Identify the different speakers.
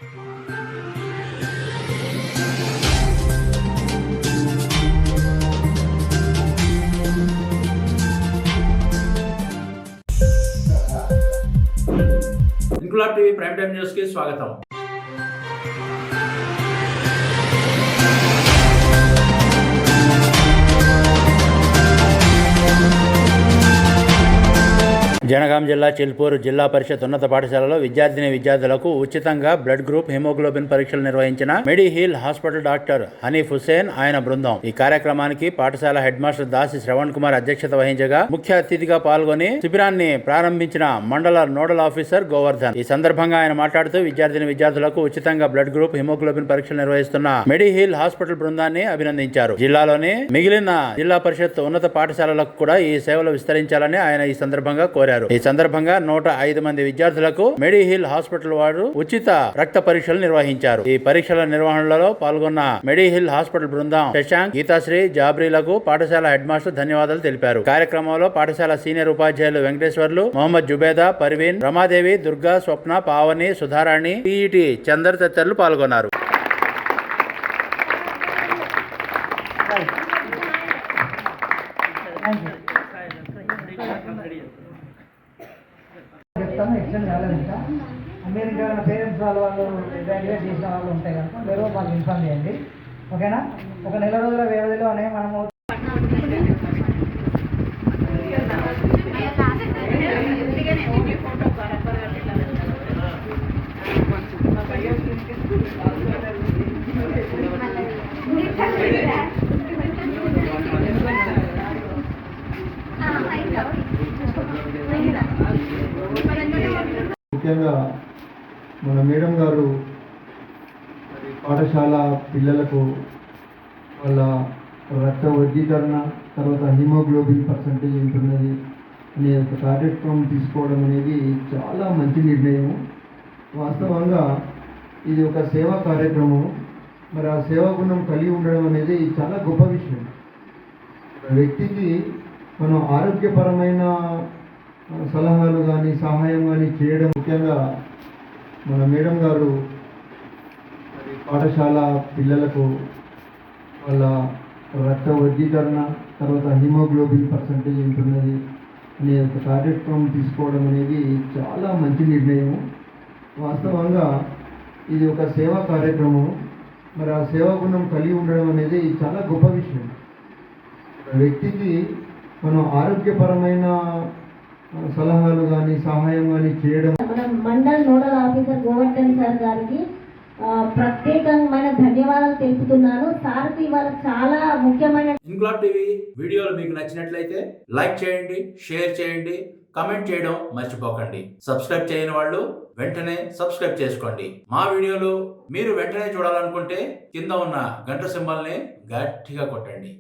Speaker 1: Inquilab TV prime time news కి స్వాగతం. జనగాం జిల్లా చిల్పూరు జిల్లా పరిషత్ ఉన్నత పాఠశాలలో విద్యార్థులకు ఉచితంగా బ్లడ్ గ్రూప్ హిమోగ్లోబిన్ పరీక్షలు నిర్వహించిన మెడిహీల్ హాస్పిటల్ డాక్టర్ హనీఫ్ హుసేన్ ఆయన బృందం. ఈ కార్యక్రమానికి పాఠశాల హెడ్ మాస్టర్ దాసి శ్రవణ్ కుమార్ అధ్యక్షత వహించగా ముఖ్య అతిథిగా పాల్గొని శిబిరాన్ని ప్రారంభించిన మండల నోడల్ ఆఫీసర్ గోవర్ధన్. ఈ సందర్భంగా ఆయన మాట్లాడుతూ విద్యార్థులకు ఉచితంగా బ్లడ్ గ్రూప్ హిమోగ్లోబిన్ పరీక్షలు నిర్వహిస్తున్న మెడిహీల్ హాస్పిటల్ బృందాన్ని అభినందించారు. జిల్లాలోని మిగిలిన జిల్లా పరిషత్ ఉన్నత పాఠశాలలకు కూడా ఈ సేవలు విస్తరించాలని ఆయన ఈ సందర్భంగా కోరారు. ఈ సందర్భంగా 105 మంది విద్యార్థులకు మెడిహీల్ హాస్పిటల్ వారు ఉచిత రక్త పరీక్షలు నిర్వహించారు. ఈ పరీక్షల నిర్వహణలో పాల్గొన్న మెడిహీల్ హాస్పిటల్ బృందం శశాంక్, గీతాశ్రీ, జాబ్రీలకు పాఠశాల హెడ్ మాస్టర్ ధన్యవాదాలు తెలిపారు. కార్యక్రమంలో పాఠశాల సీనియర్ ఉపాధ్యాయులు వెంకటేశ్వర్లు, మొహమ్మద్ జుబేదా, పర్వీన్, రమాదేవి, దుర్గా, స్వప్న, పావని, సుధారాణి, టీఈటీ చందర్ తదితరులు పాల్గొన్నారు.
Speaker 2: ఎక్స్టెండ్ కాలేదు ఇంకా. మీరు ఇంకా పేరెంట్స్ వాళ్ళు గ్రాడ్యుయేట్ చేసిన వాళ్ళు ఉంటాయి కనుక మీరు మాకు ఇన్ఫార్మ్ చేయండి, ఓకేనా? ఒక నెల రోజుల వ్యవధిలోనే మనము
Speaker 3: ముఖ్యంగా మన మేడం గారు పాఠశాల పిల్లలకు వాళ్ళ రక్త వర్గీకరణ, తర్వాత హిమోగ్లోబిన్ పర్సంటేజ్ ఉంటున్నది అనే ఒక కార్యక్రమం తీసుకోవడం అనేది చాలా మంచి నిర్ణయం. వాస్తవంగా ఇది ఒక సేవా కార్యక్రమం. మరి ఆ సేవా గుణం కలిగి ఉండడం అనేది చాలా గొప్ప విషయం. వ్యక్తికి మనం ఆరోగ్యపరమైన సలహాలు కానీ సహాయం కానీ చేయడం, ముఖ్యంగా మన మేడం గారు పాఠశాల పిల్లలకు వాళ్ళ రక్త వర్గీకరణ, తర్వాత హిమోగ్లోబిన్ పర్సంటేజ్ ఉంటున్నది అనే ఒక కార్యక్రమం తీసుకోవడం అనేది చాలా మంచి నిర్ణయం. వాస్తవంగా ఇది ఒక సేవా కార్యక్రమం. మరి ఆ సేవా గుణం కలిగి ఉండడం అనేది చాలా గొప్ప విషయం. వ్యక్తికి మనం ఆరోగ్యపరమైన సలహాలు కానీ సహాయం కానీ చేయడం.
Speaker 4: మన mandal nodal officer Govardhan sir గారికి ప్రత్యేకమైన ధన్యవాదాలు తెలుపుతున్నాను. సార్కి ఇవాళ చాలా ముఖ్యమైన.
Speaker 1: ఇంక్లాబ్ టీవీ వీడియోలు మీకు నచ్చినట్లయితే లైక్ చేయండి, షేర్ చేయండి, కమెంట్ చేయడం మర్చిపోకండి. సబ్స్క్రైబ్ చేయని వాళ్ళు వెంటనే సబ్స్క్రైబ్ చేసుకోండి. మా వీడియోలు మీరు వెంటనే చూడాలనుకుంటే కింద ఉన్న గంట సింబల్ని గట్టిగా కొట్టండి.